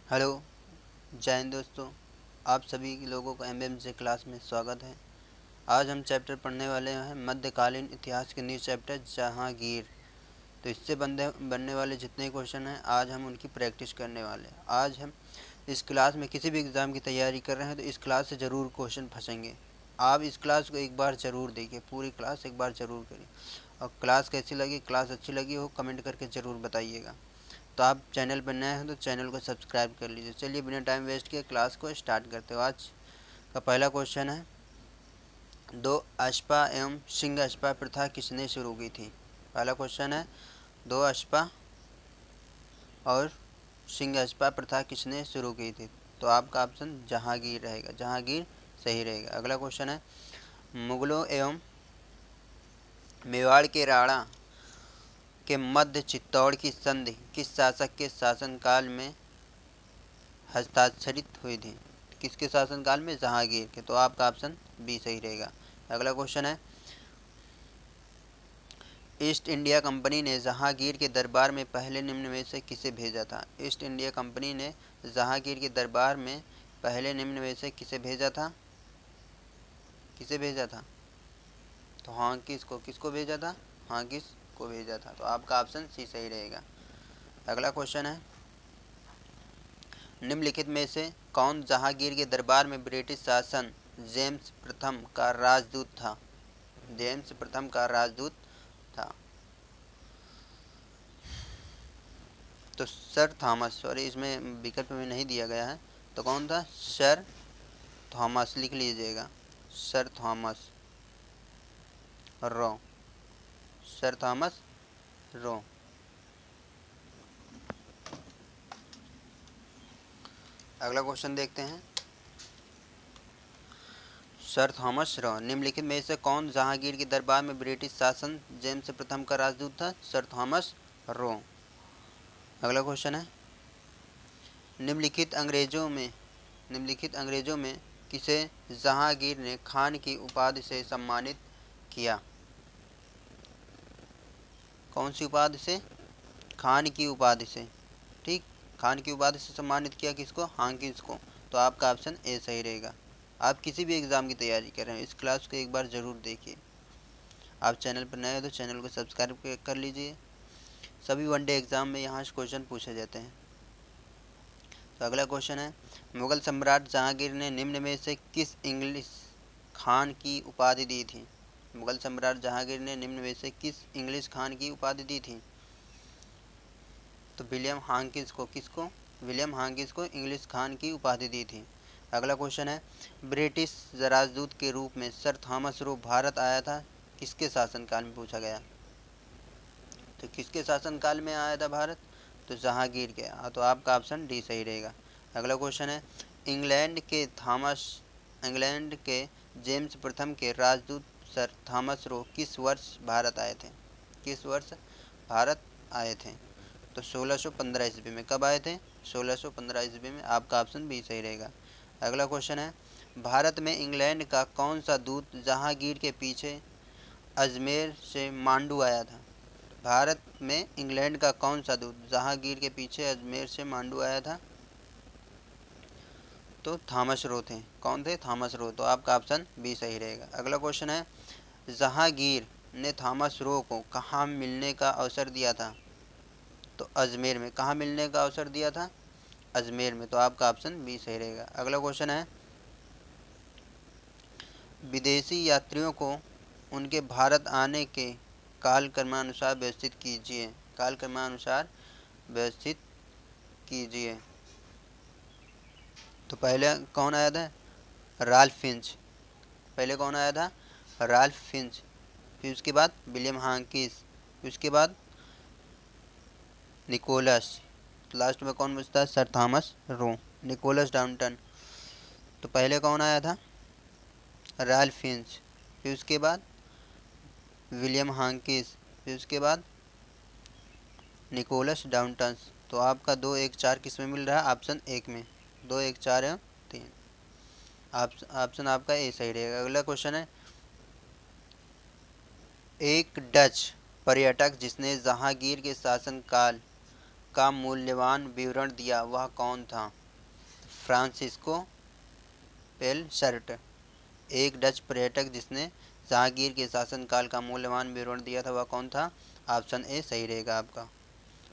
Hello, जय हिंद दोस्तों। आप सभी लोगों को एमएमजे क्लास में स्वागत है। आज हम चैप्टर पढ़ने वाले हैं मध्यकालीन इतिहास के न्यू चैप्टर जहांगीर। तो इससे बनने वाले जितने क्वेश्चन हैं आज हम उनकी प्रैक्टिस करने वाले हैं। आज हम इस क्लास में किसी भी एग्ज़ाम की तैयारी कर रहे हैं तो इस क्लास से ज़रूर क्वेश्चन फंसेंगे। आप इस क्लास को एक बार ज़रूर देखिए, पूरी क्लास एक बार ज़रूर करिए। और क्लास कैसी लगी, क्लास अच्छी लगी हो कमेंट करके ज़रूर बताइएगा। तो आप चैनल पर नए हैं तो चैनल को सब्सक्राइब कर लीजिए। चलिए बिना टाइम वेस्ट किए क्लास को स्टार्ट करते हो। आज का पहला क्वेश्चन है, दो अशपा एवं सिंह अशपा प्रथा किसने शुरू की थी। पहला क्वेश्चन है, दो अशपा और सिंह अशपा प्रथा किसने शुरू की थी। तो आपका ऑप्शन जहांगीर रहेगा, जहांगीर सही रहेगा। अगला क्वेश्चन है, मुगलों एवं मेवाड़ के राणा के मध्य चित्तौड़ की संधि किस शासक के शासनकाल में हस्ताक्षरित हुई थी। किसके शासनकाल में, जहांगीर के। तो आपका ऑप्शन बी सही रहेगा। अगला क्वेश्चन है, ईस्ट इंडिया कंपनी ने जहांगीर के दरबार में पहले निम्न में से किसे भेजा था। ईस्ट इंडिया कंपनी ने जहांगीर के दरबार में पहले निम्न में से किसे भेजा था, किसे भेजा था। तो हांकिस को, किसको भेजा था, हांकिस को भेजा था। तो आपका ऑप्शन सी सही रहेगा। अगला क्वेश्चन है, निम्नलिखित में से कौन जहांगीर के दरबार में ब्रिटिश शासन जेम्स प्रथम का राजदूत था। जेम्स प्रथम का राजदूत था। तो सर थॉमस, सॉरी इसमें विकल्प में नहीं दिया गया है। तो कौन था, सर थॉमस लिख लीजिएगा, sir Thomas Roe, sir Thomas Roe. अगला क्वेश्चन देखते हैं, सर थॉमस रो निम्नलिखित में से कौन जहांगीर के दरबार में ब्रिटिश शासन जेम्स प्रथम का राजदूत था। Sir Thomas Roe. अगला क्वेश्चन है, निम्नलिखित अंग्रेजों में किसे जहांगीर ने खान की उपाधि से सम्मानित किया। कौन सी उपाधि से, खान की उपाधि से। ठीक, खान की उपाधि से सम्मानित किया किसको, हांकिस को। तो आपका ऑप्शन ए सही रहेगा। आप किसी भी एग्ज़ाम की तैयारी कर रहे हैं इस क्लास को एक बार ज़रूर देखिए। आप चैनल पर नए हो तो चैनल को सब्सक्राइब कर लीजिए। सभी वनडे एग्ज़ाम में यहाँ से क्वेश्चन पूछे जाते हैं। तो अगला क्वेश्चन है, मुगल सम्राट जहांगीर ने निम्न में से किस इंग्लिश खान की उपाधि दी थी। मुगल सम्राट जहांगीर ने निम्न में से किस इंग्लिश खान की उपाधि दी थी। तो विलियम हांकिस को, किसको, विलियम हांकिस को इंग्लिश खान की उपाधि दी थी। अगला क्वेश्चन है, ब्रिटिश राजदूत के रूप में सर थॉमस रो भारत आया था, किसके शासनकाल में पूछा गया। तो किसके शासनकाल में आया था भारत, तो जहांगीर के। तो आपका ऑप्शन डी सही रहेगा। अगला क्वेश्चन है, इंग्लैंड के जेम्स प्रथम के राजदूत सर थॉमस रो किस वर्ष भारत आए थे। किस वर्ष भारत आए थे। तो 1615 ईस्वी में। कब आए थे, 1615 ईस्वी में। आपका ऑप्शन बी सही रहेगा। अगला क्वेश्चन है, भारत में इंग्लैंड का कौन सा दूत जहांगीर के पीछे अजमेर से मांडू आया था। भारत में इंग्लैंड का कौन सा दूत जहांगीर के पीछे अजमेर से मांडू आया था। तो थॉमस रो थे। कौन थे, थॉमस रो। तो आपका ऑप्शन बी सही रहेगा। अगला क्वेश्चन है, जहांगीर ने थॉमस रो को कहाँ मिलने का अवसर दिया था। तो अजमेर में। कहाँ मिलने का अवसर दिया था, अजमेर में। तो आपका ऑप्शन बी सही रहेगा। अगला क्वेश्चन है, विदेशी यात्रियों को उनके भारत आने के कालक्रमानुसार व्यवस्थित कीजिए। कालक्रमानुसार व्यवस्थित कीजिए। तो पहले कौन आया था, राल्फ फिंच। पहले कौन आया था, राल्फ फिंच। फिर उसके बाद विलियम हांकिस। फिर उसके बाद निकोलस। लास्ट में कौन बचता है, सर थॉमस रो, निकोलस डाउंटन। तो पहले कौन आया था, राल्फ फिंच। फिर उसके बाद विलियम हांकिस। फिर उसके बाद निकोलस डाउंटन। तो आपका 2 1 4 किस में मिल रहा है, ऑप्शन एक में। 2 1 4 है 3। ऑप्शन आपका ए सही रहेगा। अगला क्वेश्चन है, एक डच पर्यटक जिसने जहांगीर के शासनकाल का मूल्यवान विवरण दिया वह कौन था? फ्रांसिस्को पेलशर्ट। एक डच पर्यटक जिसने जहांगीर के शासनकाल का मूल्यवान विवरण दिया था वह कौन था? ऑप्शन ए सही रहेगा आपका।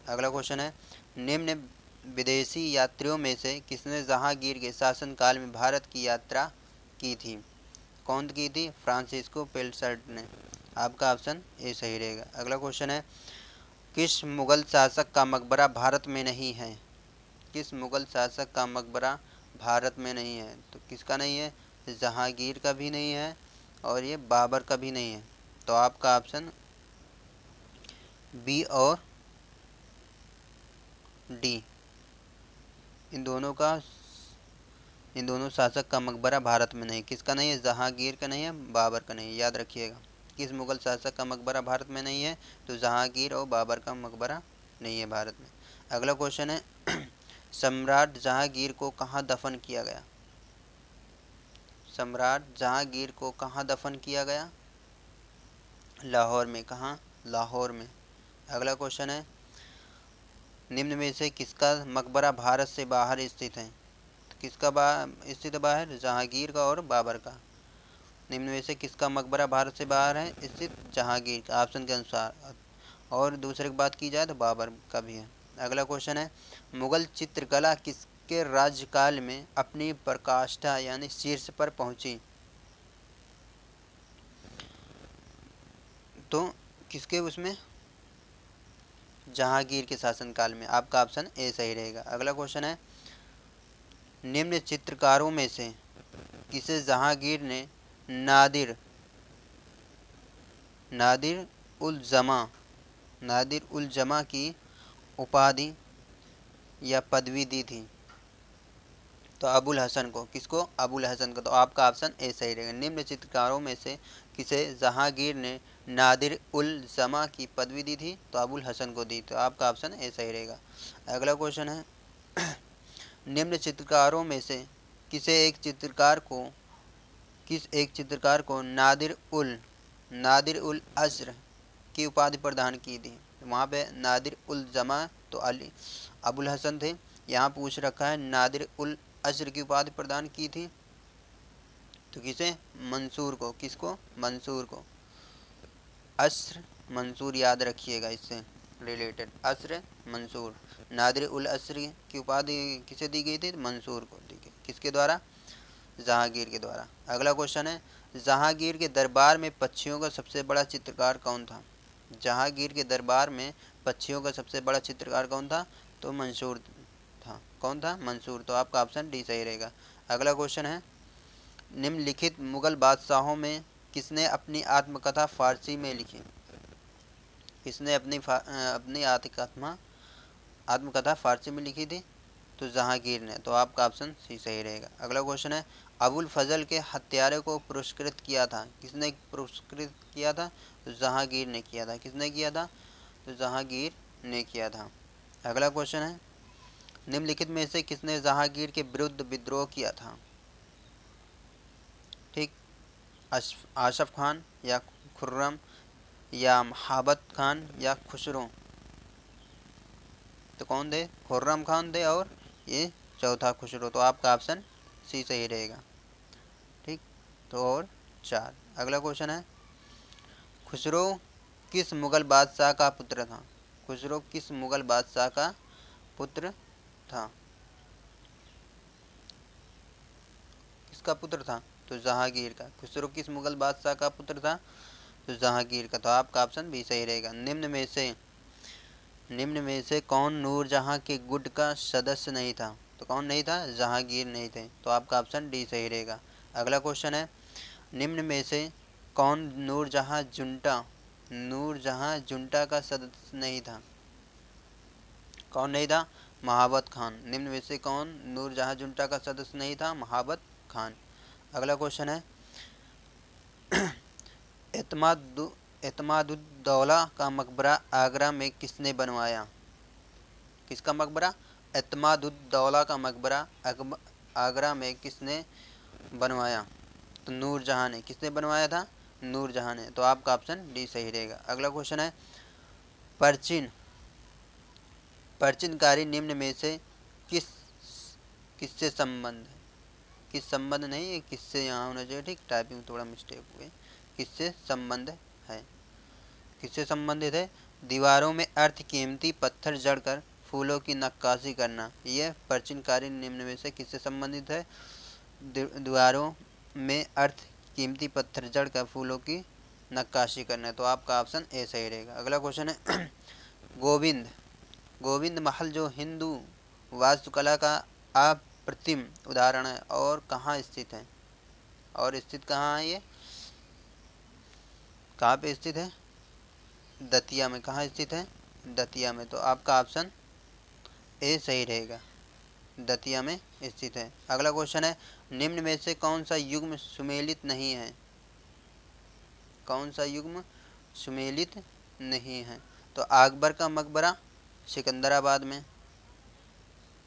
अगला क्वेश्चन है, निम्न विदेशी यात्रियों में से किसने जहांगीर के शासनकाल में भारत की यात्रा की थी? कौन की थी? फ्रांसिस्को पेलशर्ट ने। आपका ऑप्शन ए सही रहेगा। अगला क्वेश्चन है, किस मुगल शासक का मकबरा भारत में नहीं है? किस मुगल शासक का मकबरा भारत में नहीं है? तो किसका नहीं है? जहांगीर का भी नहीं है और ये बाबर का भी नहीं है। तो आपका ऑप्शन बी और डी, इन दोनों शासक का मकबरा भारत में नहीं। किसका नहीं है? जहांगीर का नहीं है, बाबर का नहीं है। याद रखिएगा, किस मुगल शासक का मकबरा भारत में नहीं है? तो जहांगीर और बाबर का मकबरा नहीं है भारत में। अगला क्वेश्चन है, सम्राट जहांगीर को कहाँ दफन किया गया? सम्राट जहांगीर को कहाँ दफन किया गया? लाहौर में। कहाँ? लाहौर में। अगला क्वेश्चन है, निम्न में से किसका मकबरा भारत से बाहर स्थित है? तो किसका स्थित है बाहर? जहांगीर का और बाबर का। निम्न में से किसका मकबरा भारत से बाहर है स्थित? जहांगीर का, ऑप्शन के अनुसार। और दूसरे की बात की जाए तो बाबर का भी है। अगला क्वेश्चन है, मुगल चित्रकला किसके राज्यकाल में अपनी पराकाष्ठा यानी शीर्ष पर पहुंची? तो किसके उसमें? जहांगीर के शासनकाल में। आपका ऑप्शन ए सही रहेगा। अगला क्वेश्चन है, निम्न चित्रकारों में से किसे जहांगीर ने नादिर नादिर उल जमा नादिर उल जमा की उपाधि या पदवी दी थी? तो अबुल हसन को। किसको? अबुल हसन को। तो आपका ऑप्शन ए सही रहेगा। निम्न चित्रकारों में से किसे जहांगीर ने नादिर उल जमा की पदवी दी थी? तो अबुल हसन को दी। तो आपका ऑप्शन ए सही रहेगा। अगला क्वेश्चन है, निम्न चित्रकारों में से किस एक चित्रकार को नादिर उल अस्र की उपाधि प्रदान की थी? वहाँ पे नादिर उल जमा तो अली अबुल हसन थे। यहाँ पूछ रखा है नादिर उल अस्र की उपाधि प्रदान की थी तो किसे? मंसूर को। किसको? मंसूर को। अस्र मंसूर, याद रखिएगा इससे रिलेटेड। अस्र मंसूर। नादिर उल अस्र की उपाधि किसे दी गई थी? मंसूर को दी गई। किसके द्वारा? जहांगीर के द्वारा। अगला क्वेश्चन है, जहांगीर के दरबार में पक्षियों का सबसे बड़ा चित्रकार कौन था? जहांगीर के दरबार में पक्षियों का सबसे बड़ा चित्रकार कौन था? तो मंसूर था। कौन था? मंसूर। तो आपका ऑप्शन डी सही रहेगा। अगला क्वेश्चन है, निम्नलिखित मुगल बादशाहों में किसने अपनी आत्मकथा फारसी में लिखी? किसने अपनी आत्मकथा फारसी में लिखी थी? तो जहांगीर ने। तो आपका ऑप्शन सी सही रहेगा। अगला क्वेश्चन है, अबुल फजल के हत्यारे को पुरस्कृत किया था? किसने पुरस्कृत किया था? तो जहांगीर ने किया था। किसने किया था? तो जहांगीर ने किया था। अगला क्वेश्चन है, निम्नलिखित में से किसने जहांगीर के विरुद्ध विद्रोह किया था? ठीक, आशफ खान या खुर्रम या महाबत खान या खुसरो? तो कौन थे? खुर्रम खान थे और ये चौथा खुसरो। तो आपका ऑप्शन सी सही रहेगा। ठीक, तो और 4। अगला क्वेश्चन है, खुसरो किस मुगल बादशाह का पुत्र था? खुसरो किस मुगल बादशाह का पुत्र था? किसका पुत्र था? तो जहांगीर का। खुसरो किस मुगल बादशाह का पुत्र था? तो जहांगीर का। तो आपका ऑप्शन भी सही रहेगा। निम्न में से कौन नूरजहां के गुट का सदस्य नहीं था? तो कौन नहीं था? जहांगीर नहीं थे। तो आपका ऑप्शन डी सही रहेगा। अगला क्वेश्चन है, निम्न में से कौन नूरजहां जुंटा का सदस्य नहीं था? कौन नहीं था? महाबत खान। निम्न में से कौन नूरजहां जुंटा का सदस्य नहीं था? महाबत खान। अगला क्वेश्चन है, एतमादुद्दौला का मकबरा आगरा में किसने बनवाया? किसका मकबरा? एतमादुद्दौला का मकबरा आगरा में किसने बनवाया? तो नूरजहां ने। किसने बनवाया था? नूरजहां ने। तो आपका ऑप्शन डी सही रहेगा। अगला क्वेश्चन है, प्राचीन प्राचीनकालीन निम्न में से किस किससे संबंध है? किस संबंध नहीं है, किससे यहाँ होना चाहिए। ठीक, टाइपिंग थोड़ा मिस्टेक हुई। किससे संबंध है, किससे संबंधित है? दीवारों में अर्थ कीमती पत्थर जड़कर फूलों की नक्काशी करना, यह प्राचीनकालीन निम्न में से किससे संबंधित है? दीवारों में अर्थ कीमती पत्थर जड़कर फूलों की नक्काशी करना। तो आपका ऑप्शन ए सही रहेगा। अगला क्वेश्चन है गोविंद गोविंद महल जो हिंदू वास्तुकला का अप्रतिम उदाहरण है और कहाँ स्थित है? और स्थित कहाँ है ये? कहाँ पे स्थित है? दतिया में। कहाँ स्थित है? दतिया में। तो आपका ऑप्शन ए सही रहेगा, दतिया में स्थित है। अगला क्वेश्चन है निम्न में से कौन सा युग्म सुमेलित नहीं है? कौन सा युग्म सुमेलित नहीं है? तो अकबर का मकबरा सिकंदराबाद में,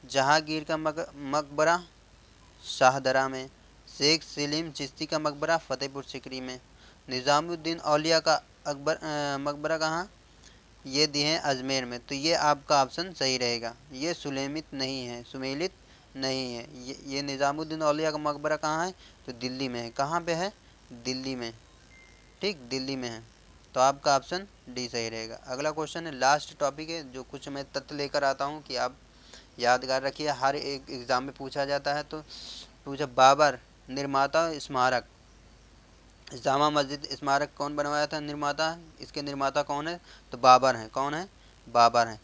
जहांगीर का मकबरा शाहदरा में, शेख सलीम चिश्ती का मकबरा फतेहपुर सिकरी में, निज़ामुद्दीन औलिया का मकबरा कहाँ? ये दिए हैं अजमेर में। तो ये आपका ऑप्शन सही रहेगा, ये सुलेमित नहीं है, सुमेलित नहीं है। ये निज़ामुद्दीन औलिया का मकबरा कहाँ है? तो दिल्ली में है। कहाँ पे है? दिल्ली में। ठीक, दिल्ली में है। तो आपका ऑप्शन डी सही रहेगा। अगला क्वेश्चन है, लास्ट टॉपिक है, जो कुछ मैं तथ्य लेकर आता हूँ कि आप यादगार रखिए, हर एक एग्ज़ाम में पूछा जाता है। तो पूछा बाबर निर्माता स्मारक, जामा मस्जिद स्मारक कौन बनवाया था निर्माता? इसके निर्माता कौन है? तो बाबर हैं। कौन है? बाबर हैं।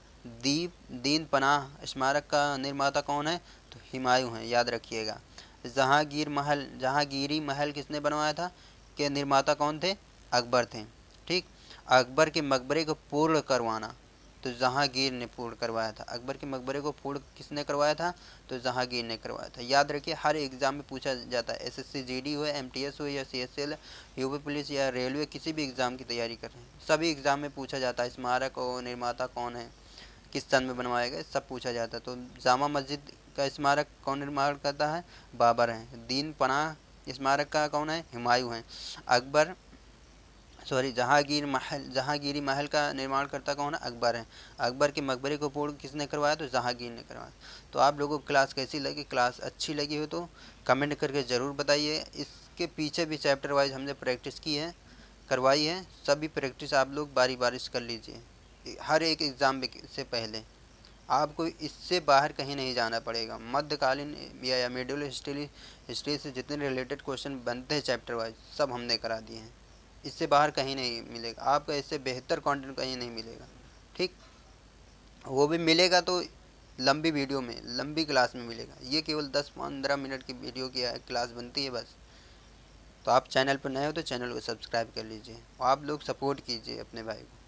दीन पनाह स्मारक का निर्माता कौन है? तो हुमायूं हैं, याद रखिएगा। जहांगीरी महल किसने बनवाया था? के निर्माता कौन थे? अकबर थे। ठीक, अकबर के मकबरे को पूर्ण करवाना, तो जहांगीर ने पूर्ण करवाया था। अकबर के मकबरे को पूर्ण किसने करवाया था? तो जहांगीर ने करवाया था। याद रखिए, हर एग्ज़ाम में पूछा जाता है। एसएससी जीडी हो, एमटीएस हो या सीएसएल, यूपी पुलिस या रेलवे, किसी भी एग्ज़ाम की तैयारी कर रहे हैं, सभी एग्ज़ाम में पूछा जाता है स्मारक और निर्माता कौन है, किस सन में बनवाया गया, सब पूछा जाता है। तो जामा मस्जिद का स्मारक कौन निर्माण करता है? बाबर हैं। दीन पनाह स्मारक का कौन है? हुमायूं हैं। जहांगीरी महल का निर्माण करता कौन है? अकबर है। अकबर के मकबरे को पूर्ण किसने करवाया? तो जहांगीर ने करवाया। तो आप लोगों को क्लास कैसी लगी? क्लास अच्छी लगी हो तो कमेंट करके ज़रूर बताइए। इसके पीछे भी चैप्टर वाइज हमने प्रैक्टिस की है, करवाई है। सभी प्रैक्टिस आप लोग बारी बारी कर लीजिए, हर एक एग्ज़ाम से पहले। आपको इससे बाहर कहीं नहीं जाना पड़ेगा। मध्यकालीन या मिडिल हिस्ट्री से जितने रिलेटेड क्वेश्चन बनते हैं चैप्टर वाइज, सब हमने करा दिए हैं। इससे बाहर कहीं नहीं मिलेगा आपका, इससे बेहतर कंटेंट कहीं नहीं मिलेगा। ठीक, वो भी मिलेगा तो लंबी वीडियो में, लंबी क्लास में मिलेगा। ये केवल 10-15 मिनट की वीडियो की क्लास बनती है बस। तो आप चैनल पर नए हो तो चैनल को सब्सक्राइब कर लीजिए, और आप लोग सपोर्ट कीजिए अपने भाई को।